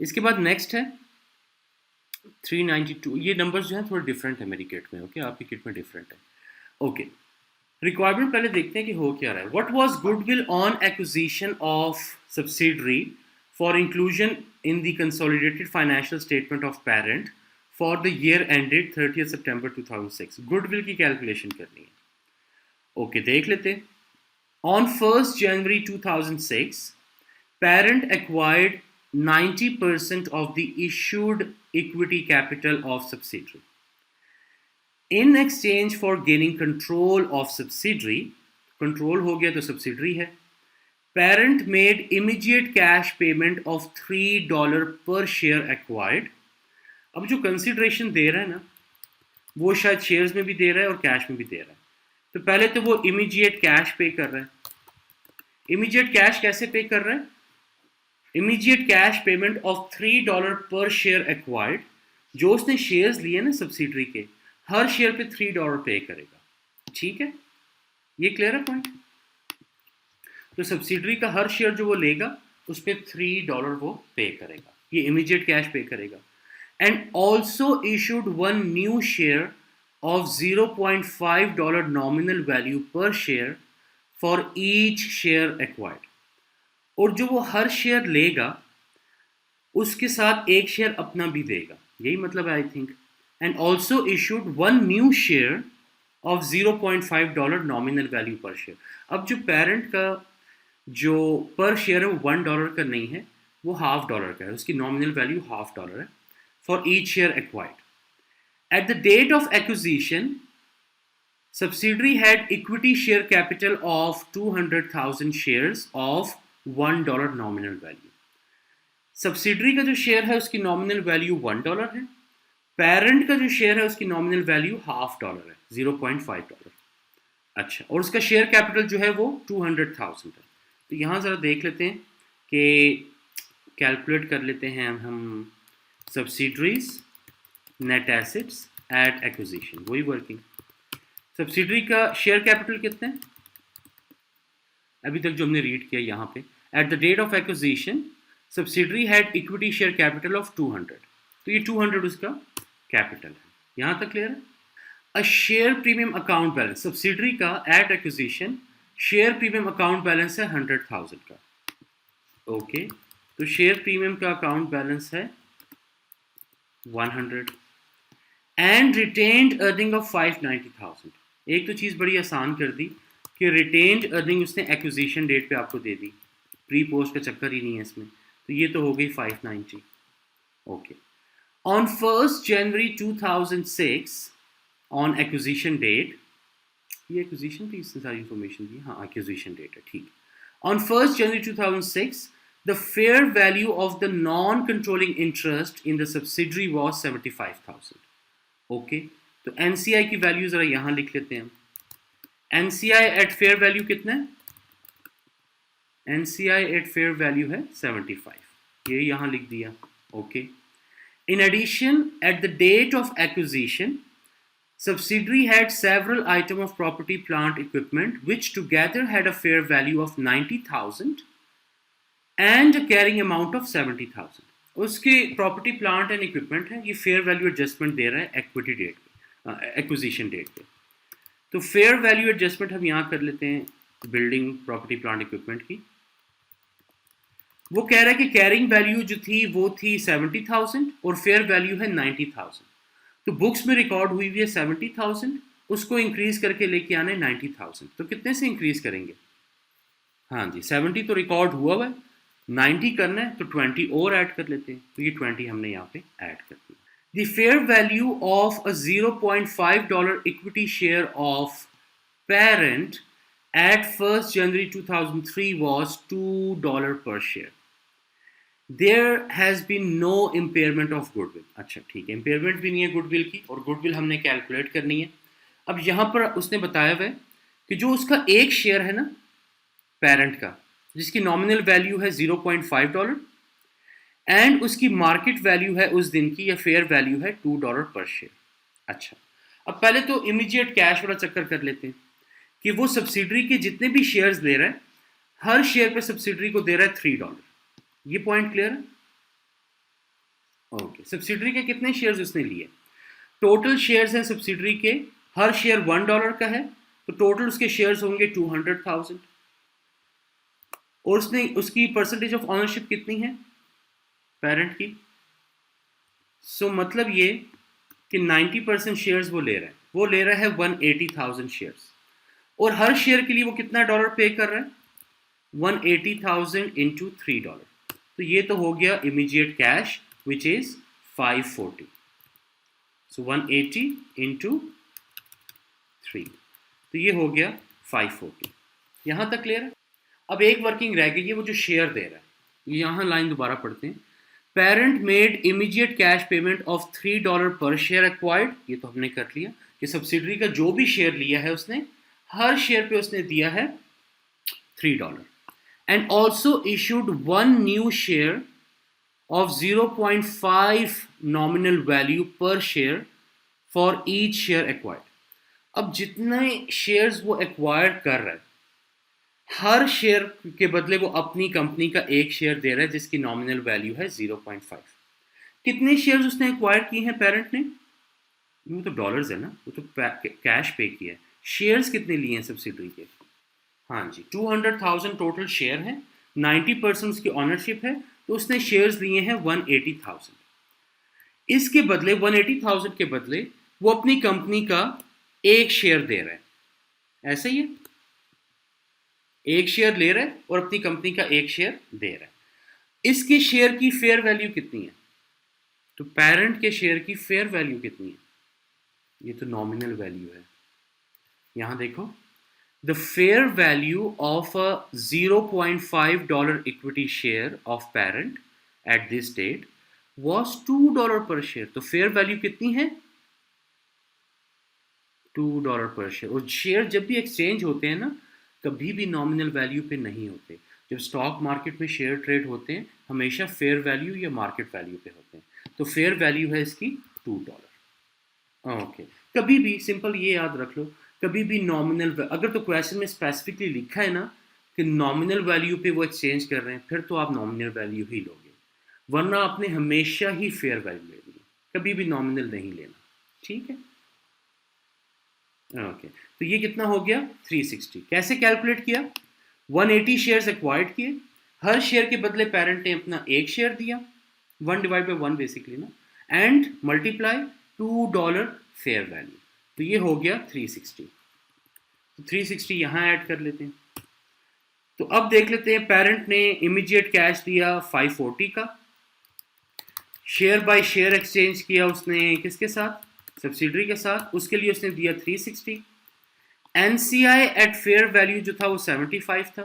इसके बाद नेक्स्ट है 392। ये नंबर्स जो हैं थोड़े डिफरेंट है मेरी किट में, ओके आपकी किट में डिफरेंट है। ओके, रिक्वायरमेंट पहले देखते हैं कि हो क्या रहा है। What was goodwill on acquisition of subsidiary for inclusion in the consolidated financial statement of parent for the year ended 30 September 2006। Goodwill की कैलकुलेशन करनी है। ओके, देख लेते हैं। On 1 January 2006 parent acquired 90% of the issued equity capital of subsidiary. In exchange for gaining control of subsidiary, control हो गया तो subsidiary है, parent made immediate cash payment of $3 per share acquired. अब जो consideration दे रहा है ना, वो शायद shares में भी दे रहा है और cash में भी दे रहा है। तो पहले तो वो immediate cash pay कर रहा है। immediate cash कैसे pay कर रहा है? इमीडिएट कैश पेमेंट ऑफ $3 पर शेयर एक्वायर्ड। जो उसने शेयर्स लिए ना सब्सिडरी के, हर शेयर पे $3 पे करेगा। ठीक है, ये क्लियर है पॉइंट? तो सब्सिडरी का हर शेयर जो वो लेगा उस पर $3 वो पे करेगा, ये इमीडिएट कैश पे करेगा। And also issued one new share of $0.5 nominal value per share for each share acquired. और जो वो हर शेयर लेगा उसके साथ एक शेयर अपना भी देगा, यही मतलब है I think. And also issued one new share of $0.5 nominal value per share. अब जो पेरेंट का जो पर शेयर है वो $1 का नहीं है, वो $0.5 का है, उसकी नॉमिनल वैल्यू $0.5 है for each share acquired. At the date of acquisition subsidiary had equity share capital of 200,000 shares of $1 nominal value. Subsidiary का जो शेयर है उसकी नॉमिनल वैल्यू $1 है, पेरेंट का जो शेयर है उसकी नॉमिनल वैल्यू $0.5 है, $0.5। अच्छा, और उसका शेयर कैपिटल जो है वो 200,000 है। तो यहाँ ज़रा देख लेते हैं कि कैलकुलेट कर लेते हैं हम subsidiary's net assets at acquisition, वही वर्किंग। सब्सिडरी का शेयर कैपिटल कितना है अभी तक जो हमने रीड किया यहाँ पे? At the date of acquisition subsidiary had equity share capital of 200, तो ये 200 उसका कैपिटल है। यहाँ तक क्लियर है? A share premium account balance subsidiary का at acquisition share premium account balance है 100,000 का। ओके, तो शेयर प्रीमियम का अकाउंट बैलेंस है 100 एंड रिटेन्ड अर्निंग ऑफ 590,000। एक तो चीज़ बड़ी आसान कर दी कि रिटेन्ड अर्निंग उसने एक्विजिशन डेट पे आपको दे दी, प्री पोस्ट का चक्कर ही नहीं है इसमें, तो ये तो हो गई 590। Okay, on 1 January 2006 on acquisition date, ये एक्विजिशन पे इसने सारी इंफॉर्मेशन दी, हाँ एक्विजिशन डेट है, ठीक। On 1 January 2006 the fair value of the non-controlling interest in the subsidiary was 75,000। Okay, तो एनसीआई की वैल्यू जरा यहां लिख लेते हैं। एनसीआई एट फेयर वैल्यू कितना है? एनसीआई एट फेयर वैल्यू है 75, ये यहां लिख दिया। Okay, in addition at the date of acquisition subsidiary had several items of property plant equipment which together had a fair value of 90,000 and a carrying amount of 70,000। उसके property plant and equipment है, ये fair value adjustment दे रहा है equity date पे, acquisition date पे। तो fair value adjustment हम यहाँ कर लेते हैं बिल्डिंग प्रॉपर्टी प्लांट इक्विपमेंट की। वो कह रहा है कि कैरिंग वैल्यू जो थी वो थी 70,000 और फेयर वैल्यू है 90,000। तो बुक्स में रिकॉर्ड हुई हुई है 70,000, उसको इंक्रीज करके लेके आने 90,000। तो कितने से इंक्रीज करेंगे? हाँ जी, 70 तो रिकॉर्ड हुआ है, 90 करना है तो 20 और ऐड कर लेते हैं, तो ये 20 हमने यहाँ पे ऐड कर दिया। The fair value of a $0.5 equity share of parent at 1st January 2003 was $2 per share. There has been no impairment of goodwill। अच्छा ठीक है, impairment भी नहीं है goodwill की, और goodwill हमने कैलकुलेट करनी है। अब यहाँ पर उसने बताया हुआ है कि जो उसका एक शेयर है ना पेरेंट का, जिसकी नॉमिनल वैल्यू है $0.5 एंड उसकी मार्केट वैल्यू है उस दिन की या फेयर वैल्यू है $2 पर शेयर। अच्छा, अब पहले तो इमीडिएट कैश वाला चक्कर कर लेते हैं कि वो सब्सिडरी के जितने भी शेयर्स दे रहा है, हर शेयर पे सब्सिडरी को दे रहा है $3। ये पॉइंट क्लियर है? ओके, सब्सिडरी के कितने शेयर्स उसने लिए? टोटल शेयर्स हैं सब्सिडरी के, हर शेयर $1 का है, तो टोटल उसके शेयर्स होंगे 200,000। और उसने उसकी परसेंटेज ऑफ ऑनरशिप कितनी है पेरेंट की? सो मतलब ये कि 90% शेयर्स वो ले रहा है, वो ले रहा है 180,000 शेयर्स, और हर शेयर के लिए वो कितना डॉलर पे कर रहा है? 180,000 इंटू $3। तो ये तो हो गया immediate cash which is 540। So 180 into 3, तो ये हो गया 540। यहां तक क्लियर है? अब एक वर्किंग रह गई है, वो जो शेयर दे रहा है। यहां लाइन दोबारा पढ़ते हैं। Parent made immediate cash payment of $3 पर शेयर एक्वायर्ड, ये तो हमने कर लिया कि सब्सिडरी का जो भी शेयर लिया है उसने, हर शेयर पे उसने दिया है $3, and also issued 1 new share of 0.5 nominal value per share for each share acquired. अब जितने शेयर्स वो एक्वायर कर रहा है, हर शेयर के बदले वो अपनी कंपनी का एक शेयर दे रहा है जिसकी नॉमिनल वैल्यू है 0.5। कितने शेयर्स उसने एक्वायर किए हैं पेरेंट ने? वो तो डॉलर्स है ना, वो तो कैश पे किया है। शेयर्स कितने लिए हैं सब्सिडरी के? हाँ जी, 200,000 टोटल शेयर है, 90% उसकी ऑनरशिप है, तो उसने शेयर्स लिए हैं 180,000। इसके बदले 180,000 के बदले वो अपनी कंपनी का एक शेयर दे रहा है। ऐसा ही है, एक शेयर ले रहा है और अपनी कंपनी का एक शेयर दे रहा है। इसके शेयर की फेयर वैल्यू कितनी है? तो पेरेंट के शेयर की फेयर वैल्यू कितनी है? ये तो नॉमिनल वैल्यू है। यहां देखो, the fair value of a $0.5 equity share of parent at this date was $2 per share. तो फेयर वैल्यू कितनी है? $2 पर शेयर। और शेयर जब भी एक्सचेंज होते हैं ना, कभी भी नॉमिनल वैल्यू पे नहीं होते। जब स्टॉक मार्केट में शेयर ट्रेड होते हैं, हमेशा फेयर वैल्यू या मार्केट वैल्यू पे होते हैं। तो फेयर वैल्यू है इसकी $2। ओके, कभी भी सिंपल ये याद रख लो, कभी भी नॉमिनल, अगर तो क्वेश्चन में स्पेसिफिकली लिखा है ना कि नॉमिनल वैल्यू पे वो एक्सचेंज कर रहे हैं, फिर तो आप नॉमिनल वैल्यू ही लोगे, वरना आपने हमेशा ही फेयर वैल्यू लेनी है, कभी भी नॉमिनल नहीं लेना। ठीक है, ओके। तो ये कितना हो गया? 360। कैसे कैलकुलेट किया? 180 शेयर्स एक्वायर्ड किए, हर शेयर के बदले पेरेंट ने अपना एक शेयर दिया, 1/1 बेसिकली ना, एंड मल्टीप्लाई $2 फेयर वैल्यू, तो ये हो गया 360। तो 360 यहां ऐड कर लेते हैं। तो अब देख लेते हैं, पेरेंट ने इमीडिएट कैश दिया 540 का, शेयर बाय शेयर एक्सचेंज किया उसने किसके साथ? सब्सिडरी के साथ, उसके लिए उसने दिया 360। एनसीआई एट फेयर वैल्यू जो था वो 75 था।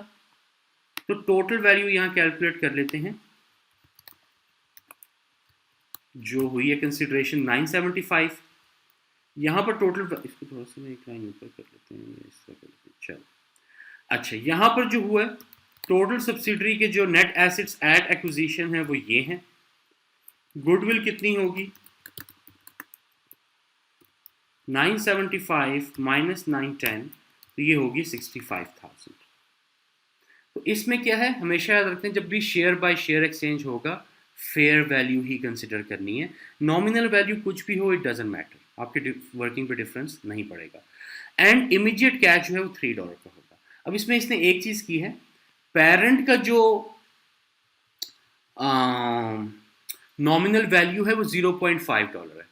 तो टोटल वैल्यू यहां कैलकुलेट कर लेते हैं, जो हुई है कंसिडरेशन 975। यहां पर टोटल, इसको थोड़ा सा एक लाइन ऊपर कर लेते हैं, चलो। अच्छा, यहां पर जो हुआ है टोटल सब्सिडरी के जो नेट एसेट्स एट एक्विजिशन है वो ये हैं। गुडविल कितनी होगी? 975 माइनस 910, तो ये होगी 65,000। तो इसमें क्या है, हमेशा याद रखते हैं जब भी शेयर बाय शेयर एक्सचेंज होगा, फेयर वैल्यू ही कंसिडर करनी है। नॉमिनल वैल्यू कुछ भी हो, इट डजेंट मैटर, आपके वर्किंग पे डिफरेंस नहीं पड़ेगा। एंड इमीडिएट कैश जो है वो $3 का होगा। अब इसमें इसने एक चीज की है, पेरेंट का जो नॉमिनल वैल्यू है वो $0.5 है,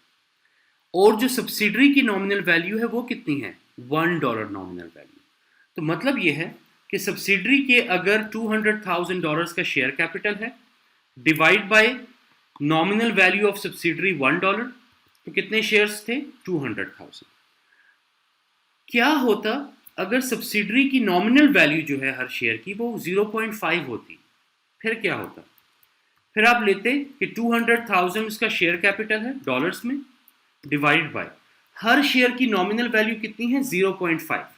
और जो सब्सिडरी की नॉमिनल वैल्यू है वो कितनी है? $1 नॉमिनल वैल्यू। तो मतलब ये है कि सब्सिडरी के अगर $200,000 का शेयर कैपिटल है, divide by nominal value of subsidiary $1, तो कितने शेयर्स थे? 200,000। क्या होता अगर सब्सिडरी की नॉमिनल वैल्यू जो है हर शेयर की वो 0.5 होती? फिर क्या होता? फिर आप लेते कि 200,000 इसका शेयर कैपिटल है डॉलर्स में, डिवाइड बाय हर शेयर की नॉमिनल वैल्यू कितनी है? 0.5।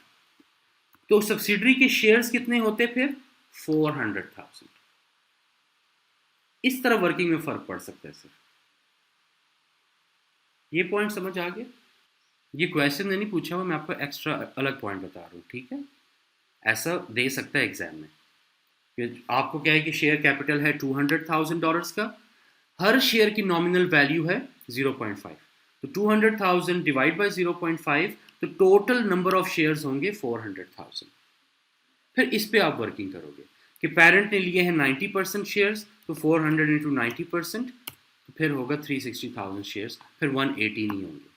तो सब्सिडरी के शेयर्स कितने होते फिर? 400,000। इस तरह वर्किंग में फर्क पड़ सकता है सर। ये पॉइंट समझ आ गया? ये क्वेश्चन ने नहीं पूछा हुआ, मैं आपको एक्स्ट्रा अलग पॉइंट बता रहा हूँ, ठीक है? ऐसा दे सकता है एग्जाम में कि आपको क्या है कि शेयर कैपिटल है $200,000 का, हर शेयर की नॉमिनल वैल्यू है 0.5, तो 200,000 डिवाइड बाय 0.5, तो टोटल नंबर ऑफ शेयर्स होंगे 400,000। फिर इस पे आप वर्किंग करोगे कि पेरेंट ने लिए हैं 90% शेयर्स, तो 400 इंटू 90%, तो फिर होगा 360,000 शेयर्स, फिर 180 नहीं होंगे।